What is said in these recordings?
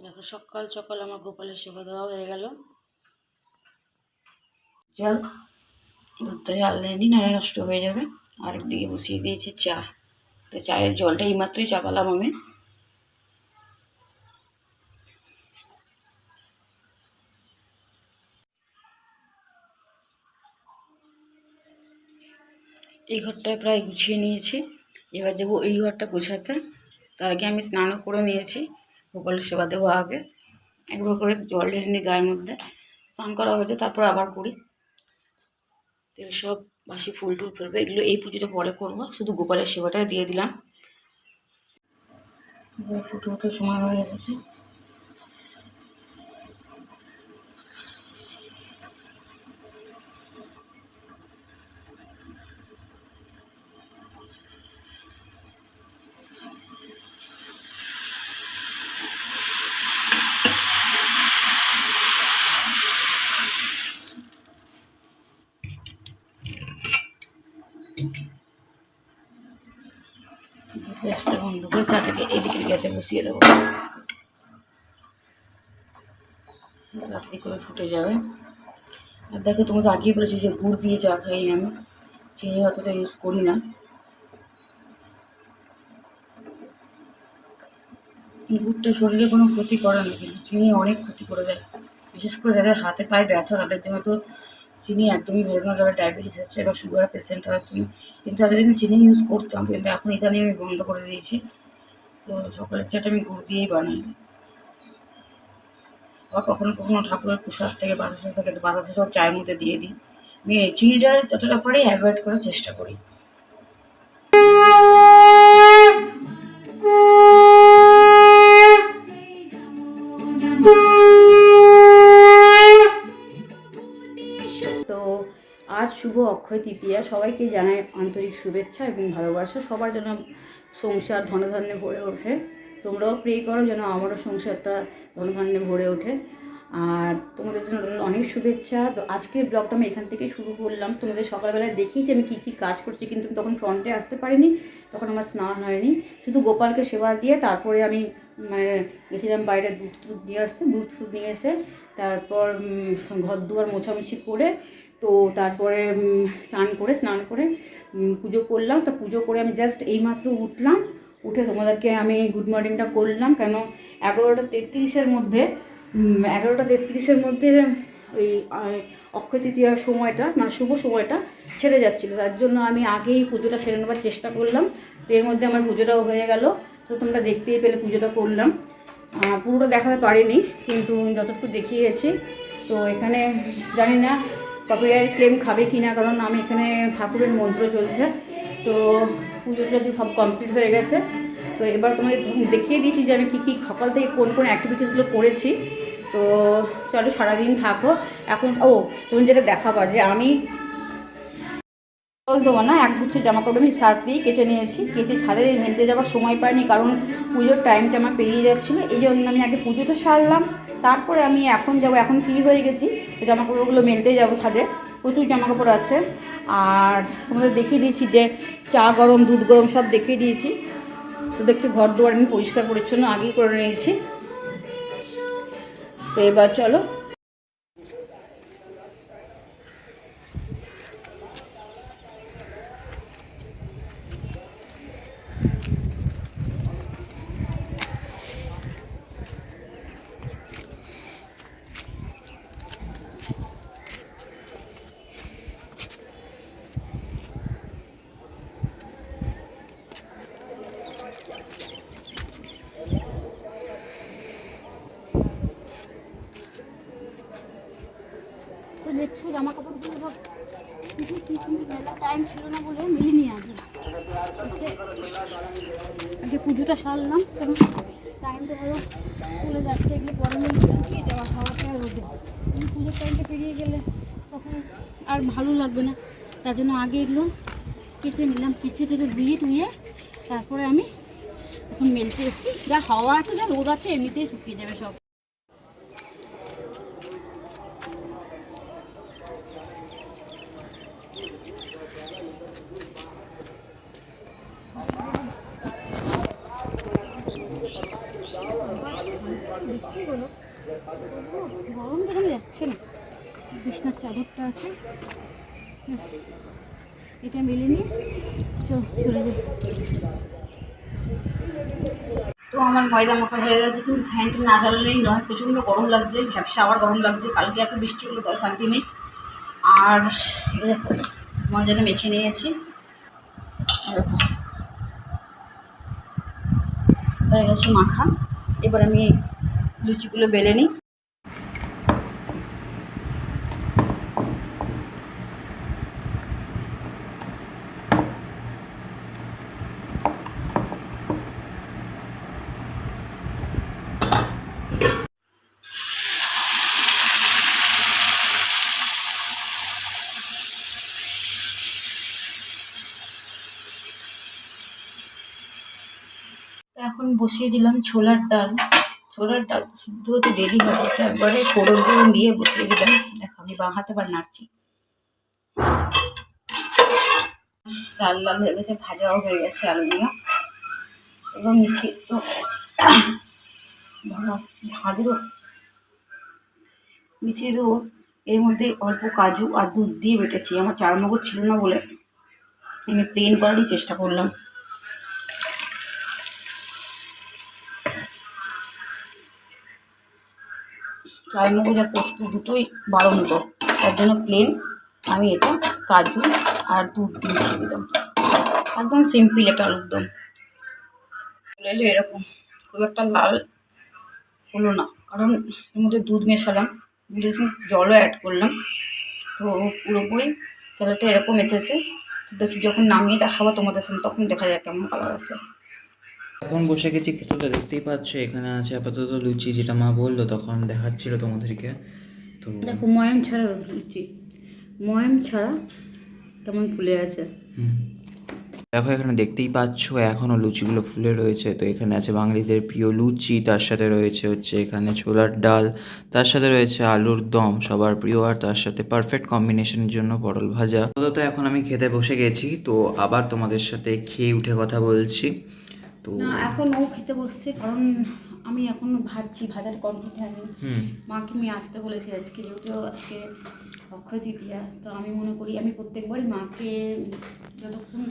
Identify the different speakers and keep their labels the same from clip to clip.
Speaker 1: দেখো সকাল সকাল আমার গোপালের সেবা দেওয়া হয়ে গেল। জল দুধটা জাল দেয়নি, না নষ্ট হয়ে যাবে। আরেকদিকে বসিয়ে দিয়েছি চা। তো চায়ের জলটা এইমাত্রই চাপালাম আমি। এই ঘরটায় প্রায় গুছিয়ে নিয়েছি, এবার যাবো এই ঘরটা গোছাতে। তার আগে আমি স্নানও করে নিয়েছি, গোপালের সেবা দেবো আগে। একবার করে জল ঢেলে নিই গায়ের মধ্যে, স্নান করা হয়েছে, তারপর আবার করি। তেল সব বাসি ফুল টুল ফেলবে, এগুলো এই পুজোটা পরে করবো, শুধু গোপালের সেবাটা দিয়ে দিলাম। ফুটে ফুটে সময় হয়ে গেছে। গ্যাসটা বন্ধ করে চাটাকে এদিকে গ্যাসে বসিয়ে দেবো, তাড়াতাড়ি করে ফুটে যাবে। আর দেখো তোমাকে আগিয়ে বলেছি যে গুড় দিয়ে চা খাই আমি, চিনি অতটা ইউজ করি না। গুড়টা শরীরে কোনো ক্ষতি করে না, কিন্তু চিনি অনেক ক্ষতি করে দেয়। বিশেষ করে যাদের হাতে পায়ে ব্যথা, তাদের জন্য তো চিনি একদমই ভালো না। যারা ডায়াবেটিস আছে বা সুগার পেশেন্ট তাদের জন্য, কিন্তু আগে আমি চিনি ইউজ করতাম, কিন্তু এখন ইদানিং আমি বন্ধ করে দিয়েছি। তো সকালের চাটা আমি গুড় দিয়েই বানাই। বা কখনো কখনো ঠাকুরের প্রসাদ থেকে বাতাসা থাকে, তো বাতাসা সব চায়ের মধ্যে দিয়ে দিই। আমি চিনিটা যতটা পারি অ্যাভয়েড করার চেষ্টা করি। তো আজ শুভ অক্ষয় তৃতীয়া, সবাইকে জানাই আন্তরিক শুভেচ্ছা এবং ভালোবাসা। সবার যেন সংসার ধনধান্যে ভরে ওঠে। তোমরাও প্রে করো যেন আমারও সংসারটা ধনধান্যে ভরে ওঠে। আর তোমাদের জন্য অনেক শুভেচ্ছা। তো আজকের ব্লগটা আমি এখান থেকে শুরু করলাম। তোমাদের সকালবেলায় দেখিয়েছি আমি কী কী কাজ করছি, কিন্তু তখন ফ্রন্টে আসতে পারিনি, তখন আমার স্নান হয়নি। শুধু গোপালকে সেবা দিয়ে তারপরে আমি গেছিলাম বাইরে দুধ টুধ দিয়ে আসতে। দুধ ফুধ নিয়ে এসে তারপর ঘর দুয়ার মোছামুছি করে, তো তারপরে স্নান করে পুজো করলাম। তো পুজো করে আমি জাস্ট এইমাত্র উঠলাম, উঠে তোমাদেরকে আমি গুড মর্নিংটা করলাম। কেন 11:33-এর মধ্যে 11:33-এর মধ্যে ওই অক্ষয় তৃতীয়ার সময়টা, মানে শুভ সময়টা ছেড়ে যাচ্ছিলো, তার জন্য আমি আগেই পুজোটা সেরে নেবার চেষ্টা করলাম। তো এর মধ্যে আমার পুজোটাও হয়ে গেল। তো তোমরা দেখতেই পেলে পুজোটা করলাম। পুরোটা দেখাতে পারিনি, কিন্তু যতটুকু দেখিয়েছি। তো এখানে জানি না কপিরাইট ক্লেম খাবে কি না, কারণ আমি এখানে ঠাকুরের মন্ত্র চলছে। তো পুজোটা সব কমপ্লিট হয়ে গেছে। তো এবার তোমাদের দেখিয়ে দিয়েছি যে আমি কী কী সকাল থেকে কোন কোন অ্যাক্টিভিটিসগুলো করেছি। তো চলো সারাদিন থাকো। এখন তুমি যেটা দেখাবার, যে আমি জল দেবো না, একগুচ্ছ জামা কাপড় আমি সার্ফ দিয়ে কেটে নিয়েছি। কেটে ছাদে মেলতে যাওয়ার সময় পাইনি, কারণ পুজোর টাইমটা আমার পেরিয়ে যাচ্ছিলো। এই জন্য আমি আগে পুজোটা সারলাম, তারপরে আমি এখন যাবো। এখন ফ্রি হয়ে গেছি, তো জামা কাপড়গুলো মেলতে যাবো ছাদে। প্রচুর জামা কাপড় আছে। আর তোমাদের দেখিয়ে দিয়েছি যে চা গরম, দুধ গরম সব দেখিয়ে দিয়েছি। তো দেখছি ঘর দুয়ার আমি পরিষ্কার পরিচ্ছন্ন আগেই করে নিয়েছি। তো এবার চলো দেখছো জামা কাপড়গুলো সব মেলা টাইম ছিল না বলে মিলিনি। আগে পুজোটা সারলাম, কারণ টাইমটা ধরো চলে যাচ্ছে, এগুলো পরে মিলে শুকিয়ে যাওয়া হাওয়াটা রোদে। পুজোর টাইমটা পেরিয়ে গেলে তখন আর ভালো লাগবে না, তার জন্য আগে এগুলো কেচে নিলাম। কেচে টেচে ধুয়ে তারপরে আমি এখন মেলতে এসেছি। যা হাওয়া আছে, যা রোদ আছে, এমনিতেই শুকিয়ে যাবে সব। বিছনার চাদরটা আছে, এটা মেলে নিয়ে চলে যাই। তো আমার ময়দা মাখা হয়ে গেছে, কিন্তু ফ্যানটা না চালালেই নয়, প্রচণ্ড গরম লাগছে, ভ্যাবসা আবার গরম লাগছে, কালকে এত বৃষ্টি হলো তাও শান্তি নেই। আর ময়দাটা মেখে নিয়েছি, হয়ে গেছে মাখা। এবার আমি লুচিগুলো বেলে নিই। এখন বসিয়ে দিলাম ছোলার ডাল। ছোলার ডাল সিদ্ধ হতে দেরি হবে, একবারে ফোড়ন দিয়ে বসিয়ে দিলাম। দেখো আমি বাঁ হাতে বার নাড়ছি। লাল লাল হয়ে গেছে, ভাজাও হয়ে গেছে আলুগুলো। এবং মিশিয়ে তো ঝাঁঝরো মিশিয়ে দেবো। এর মধ্যে অল্প কাজু আর দুধ দিয়ে বেটেছি, আমার চারমগজ ছিল না বলে আমি প্লেন করারই চেষ্টা করলাম। চারমগজ আর পোস্ত দুটোই বাড়ন্ত, তার জন্য প্লেন আমি এটা কাজু আর দুধ মিশিয়ে দিলাম। একদম সিম্পল একটা আলুর দম। চলে এলো এরকম, খুব একটা লাল হলো না, কারণ এর মধ্যে দুধ মেশালাম, দুধের সঙ্গে জলও অ্যাড করলাম, তো পুরোপুরি কালারটা এরকম এসেছে। তো দেখি যখন নামিয়ে দেখাবো তোমাদের সঙ্গে, তখন দেখা যায় কেমন কালার আছে।
Speaker 2: এখন বসে গেছি খেতে, তো দেখতেই পাচ্ছ এখানে আছে আপাতত লুচি, যেটা মা বললো তখন দেখাচ্ছিল তোমাদেরকে। তো
Speaker 1: দেখো ময়াম ছাড়া লুচি, ময়াম ছাড়া কেমন ফুলে আছে।
Speaker 2: দেখো এখানে দেখতেই পাচ্ছ এখনও লুচিগুলো ফুলে রয়েছে। তো এখানে আছে বাঙালিদের প্রিয় লুচি, তার সাথে রয়েছে হচ্ছে এখানে ছোলার ডাল, তার সাথে রয়েছে আলুর দম সবার প্রিয়, আর তার সাথে পারফেক্ট কম্বিনেশনের জন্য পটল ভাজা। তো এখন আমি খেতে বসে গেছি, তো আবার তোমাদের সাথে খেয়ে উঠে কথা বলছি। তো
Speaker 1: না এখন ও খেতে বসছে, কারণ আমি এখন ভাজছি, ভাজার কমপ্লিট হয়নি। মাকে আমি আসতে বলেছি আজকে, যেহেতু আজকে অক্ষয় তৃতীয়া। তো আমি মনে করি আমি প্রত্যেকবারই মাকে, যতক্ষণ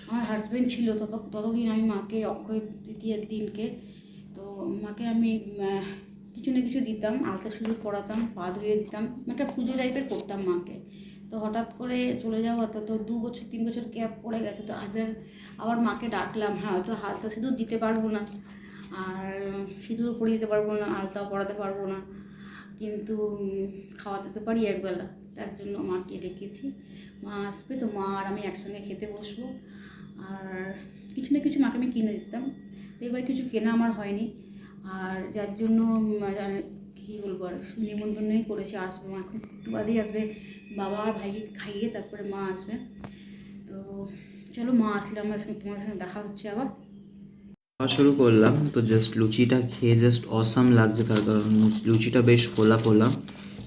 Speaker 1: আমার হাজব্যান্ড ছিল ততদিন আমি মাকে অক্ষয় তৃতীয়ার দিনকে, তো মাকে আমি কিছু না কিছু দিতাম, আলতা সিঁদুর পরাতাম, পা ধুয়ে দিতাম, একটা পুজো টাইপের করতাম মাকে। তো হঠাৎ করে চলে যাওয়া, তো 2-3 বছর গ্যাপ পড়ে গেছে। তো আবার মাকে ডাকলাম, হ্যাঁ হয়তো আলতা সিঁদুর দিতে পারবো না, আর সিঁদুরও পরিয়ে দিতে পারবো না, আলতাও পরাতে পারবো না, কিন্তু খাওয়াতে তো পারি একবেলা। তার জন্য মাকে ডেকেছি, মা আসবে, তো মা আর আমি একসঙ্গে খেতে বসবো। আর কিছু না কিছু মাকে আমি কিনে দিতাম, তো এবার কিছু কেনা আমার হয়নি, আর যার জন্য কী বলবো, আর নিমন্ত্রণই করেছে, আসবে মা, এখন একটু বাদেই আসবে, বাবা আর ভাইকে খাইয়ে তারপরে মা আসবে। তো চলো মা আসলে আমার সঙ্গে, তোমার সঙ্গে দেখা হচ্ছে আবার।
Speaker 2: খাওয়া শুরু করলাম, তো জাস্ট লুচিটা খেয়ে জাস্ট অসাম লাগছে, তার কারণ লুচিটা বেশ ফোলা ফোলা,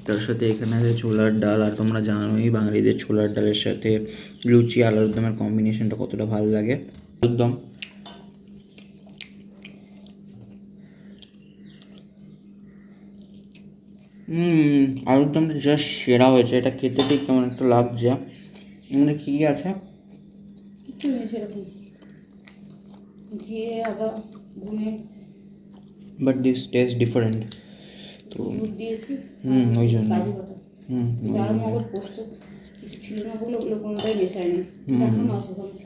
Speaker 2: তার সাথে এখানে আছে ছোলার ডাল। আর তোমরা জানোই বাঙালিদের ছোলার ডালের সাথে লুচি আলুর দমের কম্বিনেশনটা কতটা ভালো লাগে। আলুর দম আলুর দমটা জাস্ট সেরা হয়েছে, এটা খেতে ঠিক কেমন একটা লাগছে। মানে কী আছে,
Speaker 1: কিছু নেই সেরকম, জিরে আদা ভুনে,
Speaker 2: বাট দিস টেস্ট ডিফারেন্ট। তো
Speaker 1: দুধ দিয়েছি,
Speaker 2: ওই জন্য
Speaker 1: কাজু বাটা, যার মগজ পোস্ত কিছু ছিল না বলে ওগুলো কোনোটাই মেশায়নি, দেখানো অসুবিধা নেই।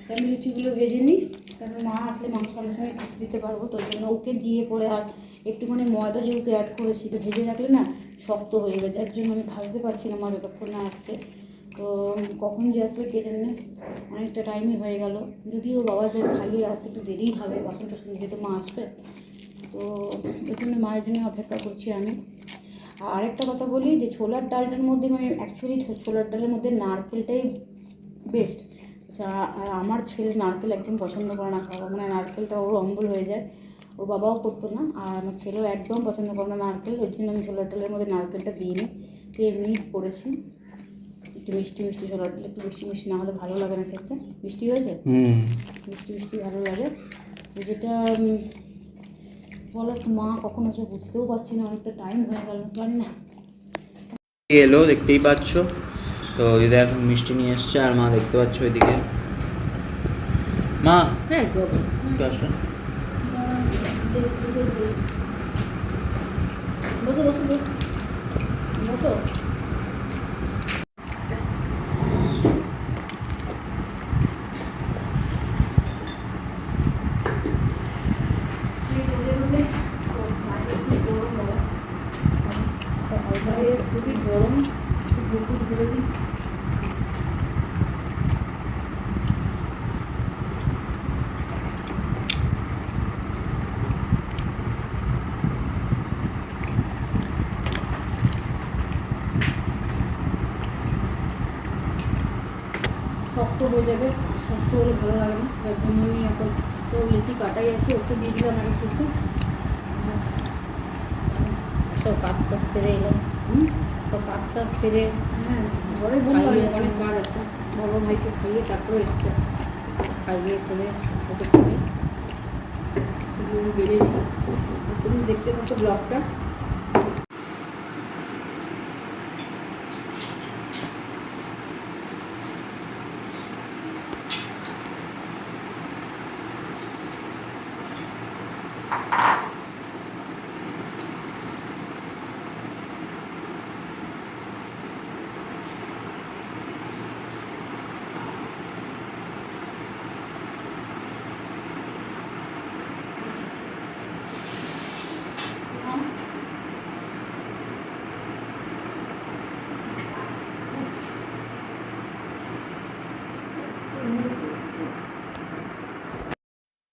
Speaker 1: তো আমি লুচিগুলো ভেজে নিই, কারণ মা আসলে মাংস সঙ্গে সঙ্গে খেতে দিতে পারবো, তোর জন্য ওকে দিয়ে পরে, আর একটুখানি ময়দা যেহেতু অ্যাড করেছি, তো ভেজে রাখলে না শক্ত হয়ে যাবে, যার জন্য আমি ভাজতে পারছি না মা যতক্ষণ না আসছে। তো কখন যে আসবে কে জানে, অনেকটা টাইমই হয়ে গেল, যদিও বাবাদের খাইয়ে আসতে একটু দেরিই হবে, বাসন টাসন যেহেতু মা আসবে, তো ওই জন্য মায়ের জন্য অপেক্ষা করছি আমি। আর আরেকটা কথা বলি, যে ছোলার ডালটার মধ্যে মানে অ্যাকচুয়ালি ছোলার ডালের মধ্যে নারকেলটাই বেস্ট। আর আমার ছেলে নারকেল একদম পছন্দ করে না খাওয়া, মানে নারকেলটা ওর অম্বল হয়ে যায়, ওর বাবাও করতো না, আর আমার ছেলেও একদম পছন্দ করে না নারকেল, ওই জন্য আমি ছোলার ডালের মধ্যে নারকেলটা দিইনি। তো এমনি করেছি, একটু মিষ্টি মিষ্টি, ছোলার ডাল একটু মিষ্টি মিষ্টি না হলে ভালো লাগে না খেতে। মিষ্টি হয়েছে, মিষ্টি মিষ্টি ভালো লাগে। যেটা বলো তো, মা কখন আসবে বুঝতেও পারছি না, অনেকটা টাইম হয়ে গেল, জানি না
Speaker 2: এলো দেখতেই পাচ্ছ। তো দিদা এখন মিষ্টি নিয়ে এসছে, আর মা দেখতে পাচ্ছ ওইদিকে। মা
Speaker 1: হ্যাঁ
Speaker 2: একটু আসো।
Speaker 1: বসো বসো বসো বসো। খুবই গরম, বুকুস করে দিই। শক্ত হয়ে যাবে, শক্ত হলে ভালো লাগে না, তার জন্য আমি এখন তো লেচি কাটাই আছে, ওকে দিয়ে দিলাম আগে কিছু। সব কাজ টাজ সেরে এলাম, সব কাজ টাজ সেরে ঘরে অনেক কাজ আছে। বড় ভাইকে খাইয়ে তারপরে এসছে, খাইয়ে করে ওকে করে বেরিয়ে নিই। তুমি দেখতে থাকো ব্লগটা।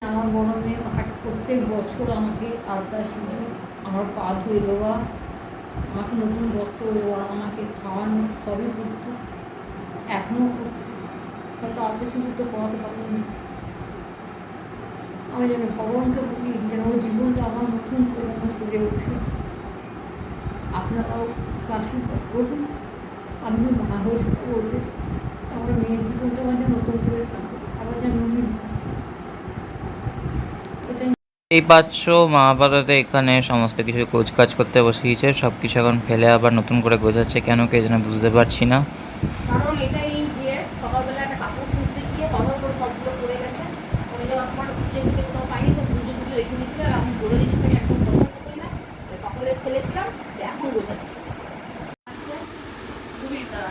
Speaker 1: আমার বড় মেয়ে প্রত্যেক বছর আমাকে আলতা সিঁদুর, আমার পা ধুয়ে দেওয়া, আমাকে নতুন বস্ত্র দেওয়া, আমাকে খাওয়ানো সবই করতো, এখনও করছে। হয়তো আলতা সিঁদুরটা পড়াতে পারিনি। আমি যেন ভগবানকে বলি যেন ওই জীবনটা আমার নতুন করে যেন সেজে ওঠে। আপনারাও আশীর্বাদ করুন। আমি মা হয়ে সেটা বলতে চাই, আমার মেয়ের জীবনটা আমার যেন নতুন করে সাজে, আবার যেন এটাই।
Speaker 2: এই পাচ্ছ মা আপাতত এখানে সমস্ত কিছু গোছ কাজ করতে বসিয়েছে, সব কিছু এখন ফেলে আবার নতুন করে গোছাচ্ছে, কেন কে যেন বুঝতে পারছি না।
Speaker 1: কারণ এটাই যে সকালবেলা একটা কাপড় খুঁজতে গিয়ে হঠাৎ করে সবগুলো পড়ে গেছে, পড়ে যাওয়ার পর খুঁজে খুঁজে কোথাও পাইনি, তো খুঁজে খুঁজে রেখে দিয়েছিল। আর আমি বলে জিনিসটাকে একদম পছন্দ করি না, সকালে ফেলেছিলাম, এখন গোছাচ্ছি। আচ্ছা 2 মিনিট দাঁড়া।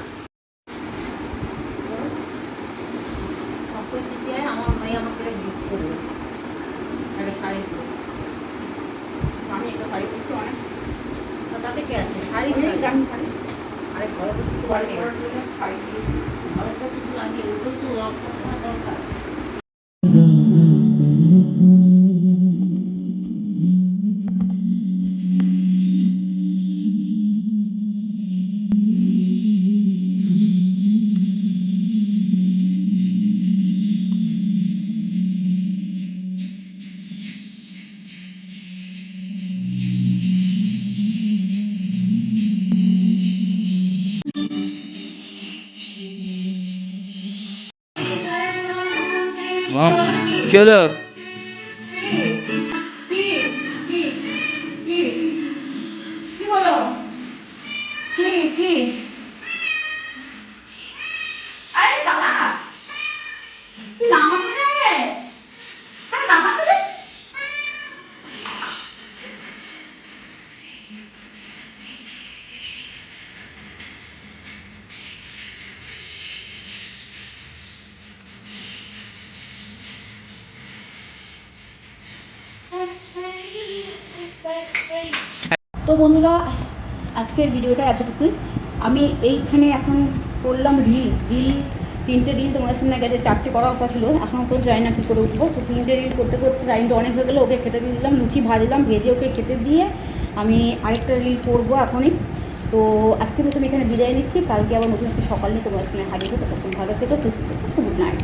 Speaker 1: অক্ষয় তৃতীয়ায় আমার মেয়ে আমাকে গিফট করবে একটা শাড়ি দেবে। আমি একটা শাড়ি পরছি অনেক, তাতে কে আছে শাড়ি আমি শাড়ি আরে ঘরে তো কিছু বাড়ি করার জন্য শাড়ি দিয়েছি, ঘরে তো কিছু লাগিয়ে ওগুলো তো আমার দরকার।
Speaker 2: কি হলো?
Speaker 1: কি বলো? কি কি? আরে দাদা তুই নামাতে যাবে? আরে নামাতে দে। তো বন্ধুরা, আজকের ভিডিওটা এতটুকুই। আমি এইখানে এখন করলাম রিল 3টে রিল তোমাদের সামনে গেছে, 4টে করার কথা ছিল, এখনও পর্যন্ত জানি না কী করে উঠবো। তো 3টে রিল করতে করতে টাইমটা অনেক হয়ে গেলো, ওকে খেতে দিয়ে দিলাম, লুচি ভাজলাম, ভেজে ওকে খেতে দিয়ে আমি আরেকটা রিল করবো এখনই। তো আজকের মতো আমি এখানে বিদায় নিচ্ছি, কালকে আবার নতুন একটা সকাল নিয়ে তোমাদের সামনে হাজির হবো। ততক্ষণ ভালো থেকো, সুস্থ থেকো। তো গুড নাইট।